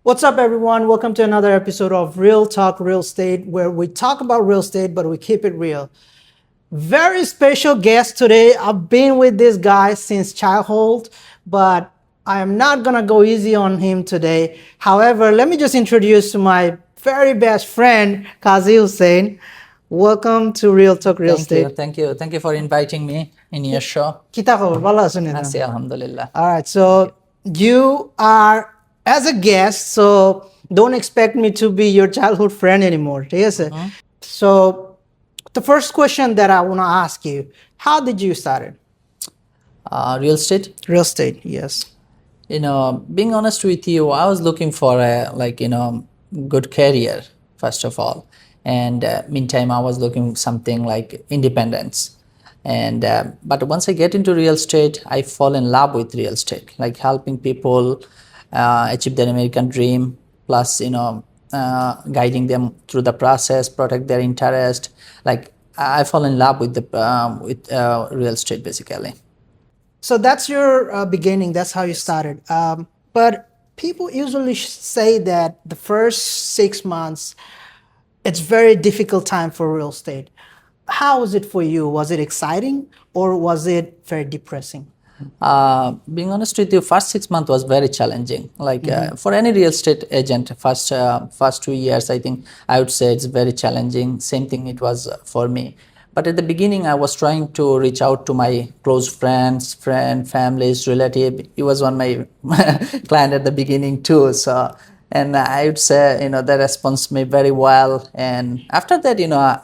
What's up, everyone? Welcome to another episode of Real Talk Real Estate, where we talk about real estate, but we keep it real. Very special guest today. I've been with this guy since childhood, but I am not going to go easy on him today. However, let me just introduce my very best friend, Kazi Hussain. Welcome to Real Talk Real Estate. Thank you for inviting me in your show. Kita khabar? Bala aছো নি? Aছি, alhamdulillah. All right, so you are as a guest, so don't expect me to be your childhood friend anymore. Yes. So the first question that I want to ask you, how did you start it? Real estate. Real estate, yes. Being honest with you, I was looking for a good career first of all, and meantime I was looking something like independence. And but once I get into real estate, I fall in love with real estate, like helping people achieve their American dream, plus guiding them through the process, protect their interest. Like I fall in love with the real estate basically. So that's your beginning. That's how you started. But people usually say that the first 6 months, it's very difficult time for real estate. How was it for you? Was it exciting or was it very depressing? Being honest with you, first 6 months was very challenging. Like for any real estate agent, first 2 years, I think I would say it's very challenging. Same thing it was for me. But at the beginning, I was trying to reach out to my close friends, families, relative. He was one my client at the beginning too. So, and I would say, they respond me very well. And after that,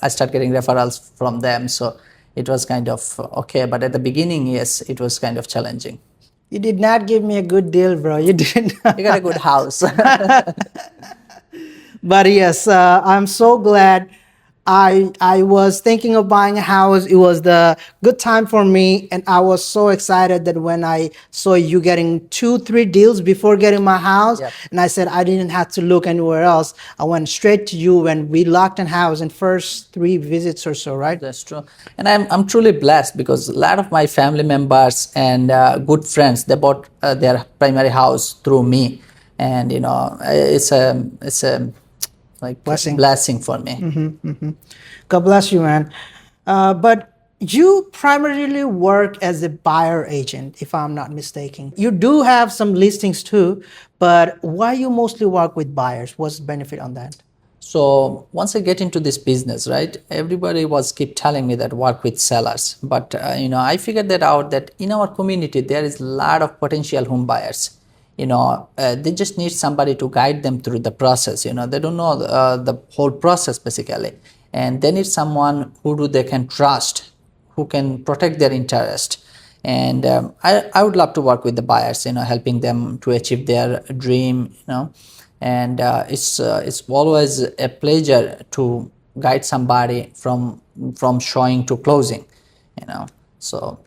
I started getting referrals from them. So it was kind of okay, but at the beginning, yes, it was kind of challenging. You did not give me a good deal, bro. You did not. You got a good house. But yes, I'm so glad. I was thinking of buying a house. It was the good time for me, and I was so excited that when I saw you getting 2-3 deals before getting my house, Yep. and I said I didn't have to look anywhere else. I went straight to you when we locked in house in first 3 visits or so, right? That's true. And I'm truly blessed because a lot of my family members and good friends, they bought their primary house through me. And, it's a like blessing for me. God bless you, man. But you primarily work as a buyer agent, if I'm not mistaken. You do have some listings too, but why you mostly work with buyers? What's the benefit on that? So once I get into this business, right, everybody was keep telling me that work with sellers. But, I figured that out that in our community, there is a lot of potential home buyers. They just need somebody to guide them through the process. They don't know the whole process basically. And they need someone who they can trust, who can protect their interest. And I would love to work with the buyers, helping them to achieve their dream, and it's always a pleasure to guide somebody from showing to closing, so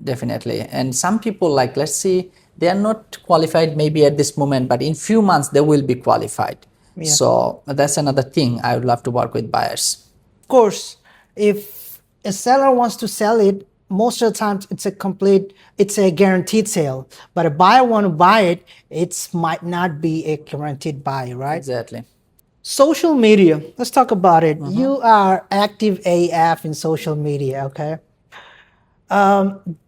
definitely. And some people, like, let's see, they are not qualified maybe at this moment, but in few months they will be qualified. Yeah. So that's another thing. I would love to work with buyers. Of course, if a seller wants to sell it, most of the times it's a guaranteed sale. But a buyer want to buy it, it might not be a guaranteed buy, right? Exactly. Social media, let's talk about it. You are active AF in social media, okay?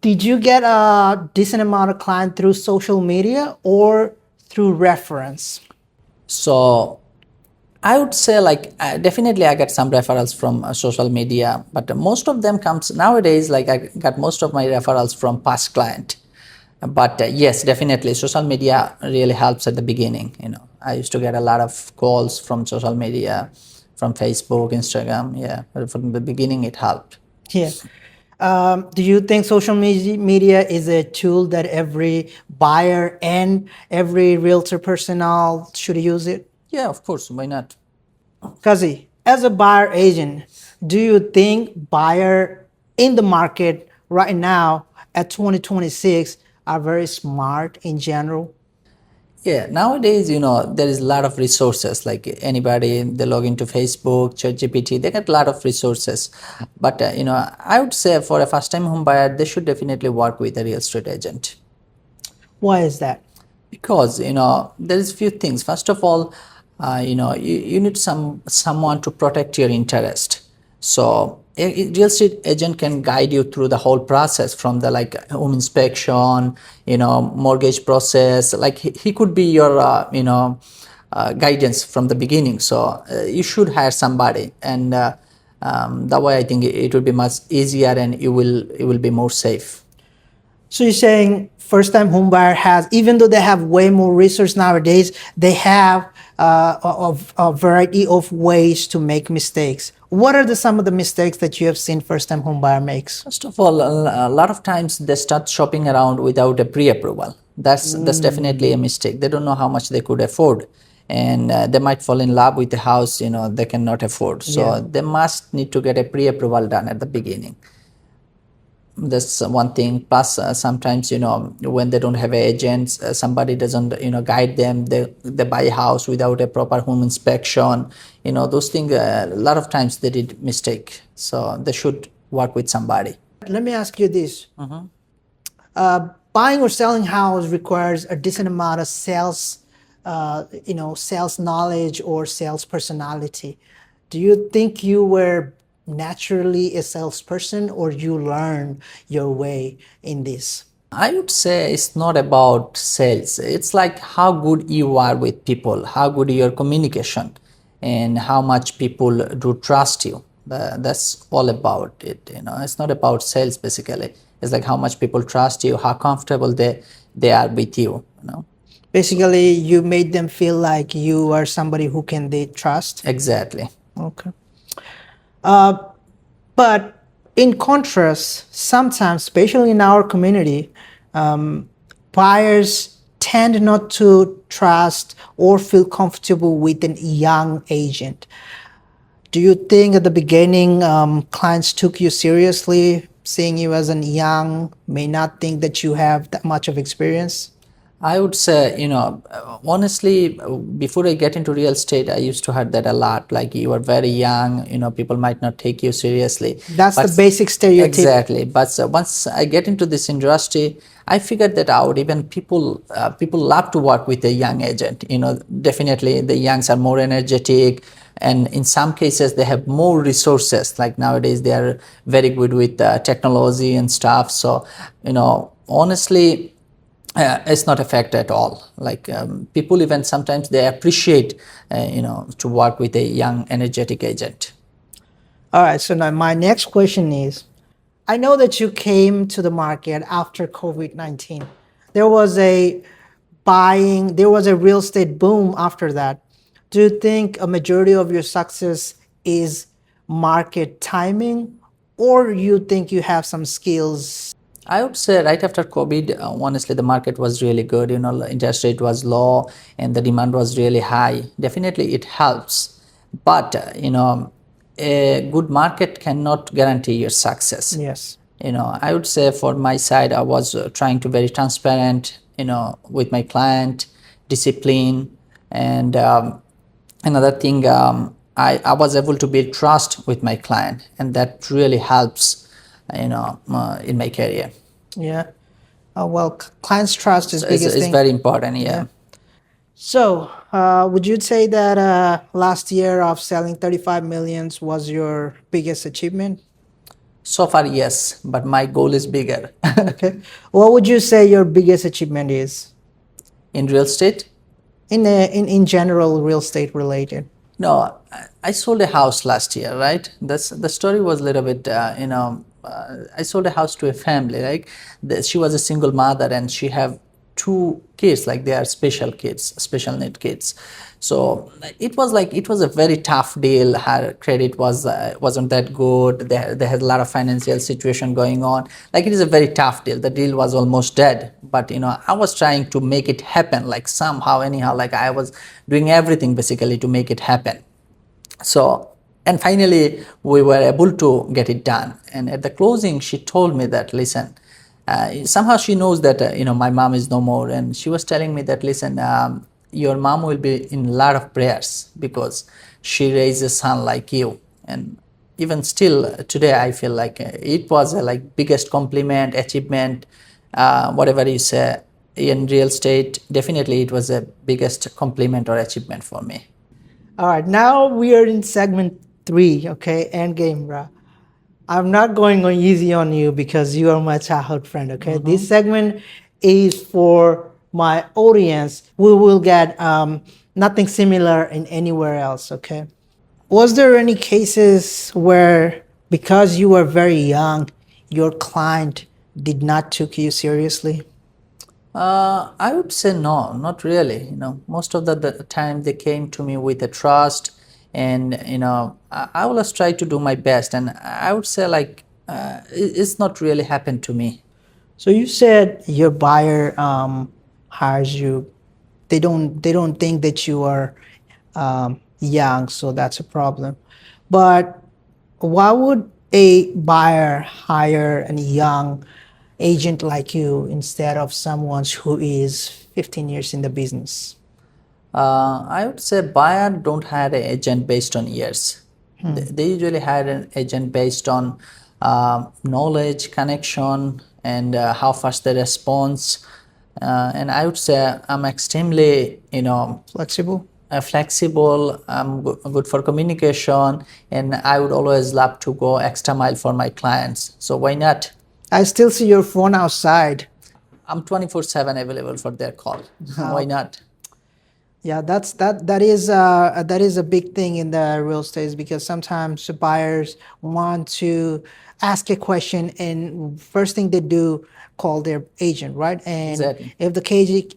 Did you get a decent amount of client through social media or through reference? So I would say, like, definitely I get some referrals from social media, but most of them comes nowadays, like I got most of my referrals from past client. But yes, definitely social media really helps at the beginning. I used to get a lot of calls from social media, from Facebook, Instagram. Yeah, but from the beginning it helped. Yeah. Do you think social media is a tool that every buyer and every realtor personnel should use it? Yeah, of course. Why not? Kazi, as a buyer agent, do you think buyer in the market right now at 2026 are very smart in general? Yeah, nowadays, there is a lot of resources, like anybody, they log into Facebook, ChatGPT, they get a lot of resources. But, I would say for a first-time home buyer, they should definitely work with a real estate agent. Why is that? Because there is few things. First of all, you need someone to protect your interest. So a real estate agent can guide you through the whole process, from the like home inspection, mortgage process. Like he could be your guidance from the beginning. So you should hire somebody, and that way I think it will be much easier, and you will be more safe. So you're saying first-time homebuyer has, even though they have way more resource nowadays, they have a variety of ways to make mistakes. What are some of the mistakes that you have seen first-time homebuyer makes? First of all, a lot of times they start shopping around without a pre-approval. That's definitely a mistake. They don't know how much they could afford, and they might fall in love with the house they cannot afford. So they must need to get a pre-approval done at the beginning. That's one thing. Plus sometimes when they don't have agents, somebody doesn't guide them, they buy a house without a proper home inspection. Those things, a lot of times they did mistake, so they should work with somebody. Let me ask you this. Buying or selling house requires a decent amount of sales sales knowledge or sales personality. Do you think you were naturally a salesperson, or you learn your way in this? I would say it's not about sales. It's like how good you are with people, how good your communication, and how much people do trust you. That's all about it. It's not about sales basically. It's like how much people trust you, how comfortable they are with you. Basically, you made them feel like you are somebody who they trust. Exactly. Okay. But in contrast, sometimes, especially in our community, buyers tend not to trust or feel comfortable with a young agent. Do you think at the beginning clients took you seriously, seeing you as a young, may not think that you have that much of experience? I would say, honestly, before I get into real estate, I used to heard that a lot. Like, you are very young, people might not take you seriously. That's the basic stereotype. Exactly. But once I get into this industry, I figured that out. Even people love to work with a young agent. Definitely the youngs are more energetic, and in some cases they have more resources. Like nowadays, they are very good with technology and stuff. So, honestly, it's not a factor at all. Like people even sometimes they appreciate, to work with a young, energetic agent. All right. So now my next question is, I know that you came to the market after COVID-19. There was a real estate boom after that. Do you think a majority of your success is market timing, or you think you have some skills? I would say right after COVID, honestly, the market was really good. The interest rate was low and the demand was really high. Definitely, it helps. But, a good market cannot guarantee your success. Yes. I would say for my side, I was trying to very transparent, with my client, discipline. And another thing, I was able to build trust with my client, and that really helps in my career. Yeah. Well, client's trust is biggest It's thing. very important. Yeah. So, would you say that last year of selling 35 millions was your biggest achievement? So far, yes, but my goal is bigger. Okay. What would you say your biggest achievement is? In real estate? In general, real estate related. No, I sold a house last year, right? The story was a little bit, I sold a house to a family. Like she was a single mother, and she have 2 kids, like they are special kids, special need kids. So it was a very tough deal. Her credit wasn't that good. They had a lot of financial situation going on. Like, it is a very tough deal. The deal was almost dead, but I was trying to make it happen, like somehow, anyhow. Like, I was doing everything basically to make it happen. So, and finally we were able to get it done. And at the closing, she told me that, listen, somehow she knows that my mom is no more, and she was telling me that, listen, your mom will be in a lot of prayers because she raised a son like you. And even still today, I feel like it was a biggest compliment, achievement, whatever you say. in real estate, definitely it was the biggest compliment or achievement for me. All right, now we are in segment 3, okay, end game, bro. I'm not going on easy on you because you are my childhood friend, okay? This segment is for my audience. We will get nothing similar in anywhere else, okay? Was there any cases where because you were very young, your client did not took you seriously? I would say no, not really. Most of the time they came to me with a trust, and I always try to do my best. And I would say like it's not really happened to me. So you said your buyer hires you. They don't think that you are young, so that's a problem. But why would a buyer hire a young agent like you instead of someone who is 15 years in the business? I would say buyer don't hire an agent based on years. They usually hire an agent based on knowledge, connection, and how fast they respond. And I would say I'm extremely, Flexible? flexible. I'm good for communication, and I would always love to go extra mile for my clients. So why not? I still see your phone outside. I'm 24/7 available for their call. Why not? Yeah, that is a big thing in the real estate because sometimes buyers want to ask a question and first thing they do call their agent, right? And Exactly. if the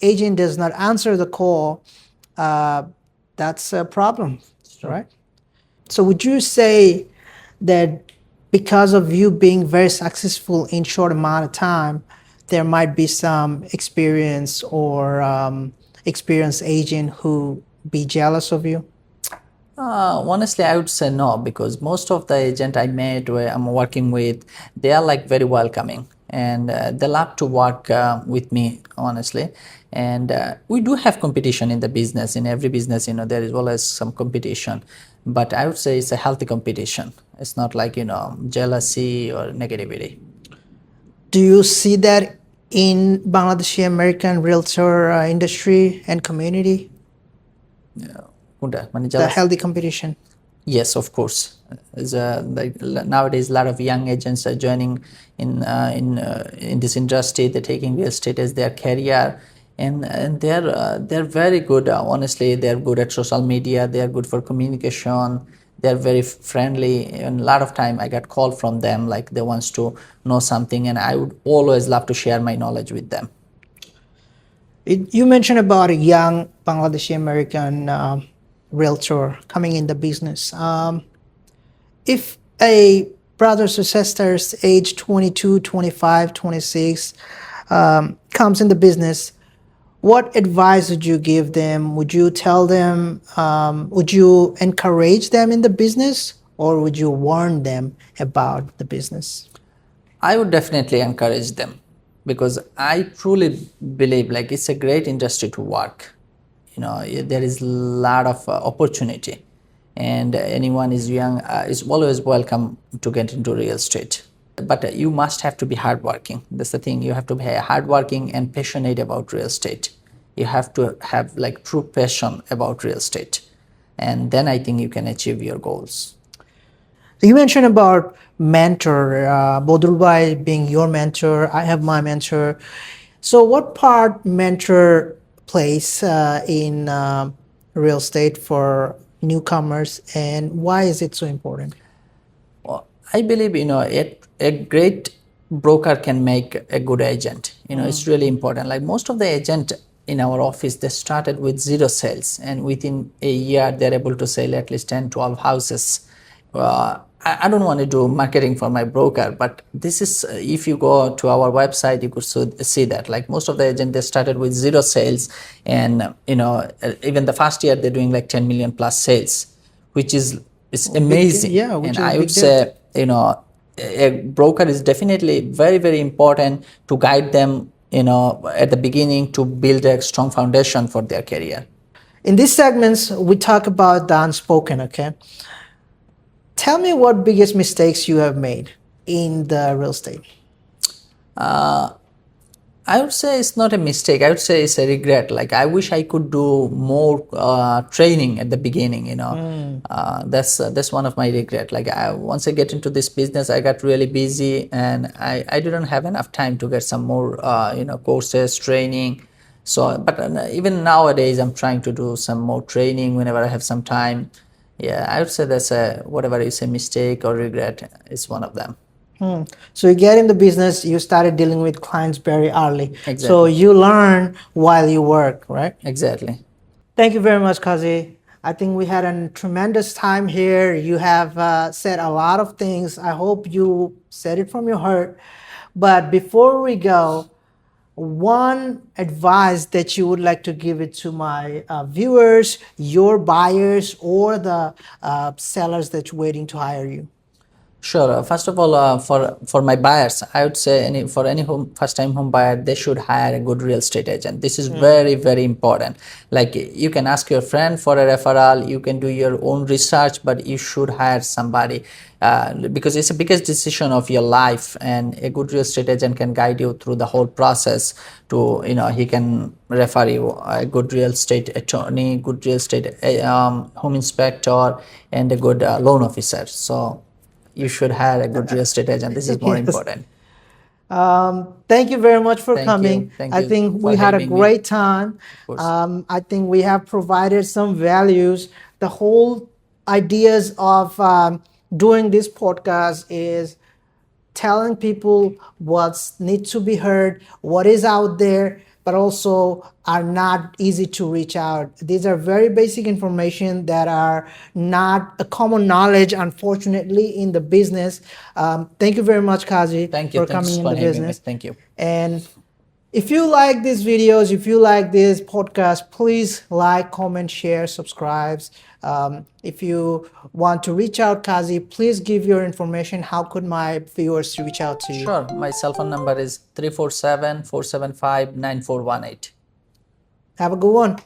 agent does not answer the call, uh, that's a problem, right? So would you say that because of you being very successful in short amount of time, there might be some experience or experienced agent who be jealous of you? Honestly, I would say no, because most of the agent I met where I'm working with, they are like very welcoming, and they love to work with me, honestly. And we do have competition in the business. In every business, there is always some competition, but I would say it's a healthy competition. It's not like jealousy or negativity. Do you see that in Bangladeshi American realtor industry and community, কোনটা? মানে the jealousy? healthy competition? Yes, of course. Like nowadays, a lot of young agents are joining in this industry. They're taking real estate as their career, and they're very good. Honestly, they're good at social media. They are good for communication. They're very friendly, and a lot of time I got call from them like they wants to know something, and I would always love to share my knowledge with them. You mentioned about a young Bangladeshi American realtor coming in the business. If a brothers or sisters age 22, 25, 26 comes in the business, what advice would you give them? Would you tell them, would you encourage them in the business or would you warn them about the business? I would definitely encourage them because I truly believe like it's a great industry to work. There is a lot of opportunity, and anyone is young is always welcome to get into real estate. But you must have to be hardworking. That's the thing. You have to be hardworking and passionate about real estate. You have to have like true passion about real estate, and then I think you can achieve your goals. You mentioned about mentor, Bodrul Bhai being your mentor. I have my mentor. So, what part mentor plays in real estate for newcomers, and why is it so important? Well, I believe a great broker can make a good agent. It's really important. Like most of the agent in our office, they started with 0 sales, and within a year they're able to sell at least 10, 12 houses. I don't want to do marketing for my broker, but this is if you go to our website, you could see that like most of the agents, they started with 0 sales, and even the first year they're doing like 10 million plus sales, which is it's amazing. Yeah, which and is I a would big deal. say a broker is definitely very, very important to guide them at the beginning to build a strong foundation for their career. In these segments, we talk about the unspoken, okay? Tell me what biggest mistakes you have made in the real estate. I would say it's not a mistake. I would say it's a regret. Like I wish I could do more training at the beginning. That's one of my regret. Like once I get into this business, I got really busy and I didn't have enough time to get some more courses, training. So, but even nowadays, I'm trying to do some more training whenever I have some time. Yeah, I would say that's whatever is a mistake or regret is one of them. So you get in the business, you started dealing with clients very early. Exactly. So you learn while you work, right? Exactly. Thank you very much, Kazi. I think we had a tremendous time here. You have said a lot of things. I hope you said it from your heart. But before we go, one advice that you would like to give it to my viewers, your buyers, or the sellers that's waiting to hire you? Sure. First of all, for my buyers, I would say for any first-time home buyer, they should hire a good real estate agent. This is very, very important. Like you can ask your friend for a referral, you can do your own research, but you should hire somebody because it's the biggest decision of your life, and a good real estate agent can guide you through the whole process. He can refer you a good real estate attorney, good real estate home inspector, and a good loan officer. So you should hire a good real estate agent. This is more important. Thank you very much for coming. Thank I you think for we had a having me. great time. Of course. I think we have provided some values. The whole ideas of doing this podcast is telling people what's needs to be heard, what is out there, but also are not easy to reach out. These are very basic information that are not a common knowledge, unfortunately, in the business. Thank you very much, Kazi, Thank you. for Thanks coming in for the having business. me. Thank you. And if you like these videos, if you like this podcast, please like, comment, share, subscribe. If you want to reach out, Kazi, please give your information. How could my viewers reach out to you? Sure. My cell phone number is 347-475-9418. Have a good one.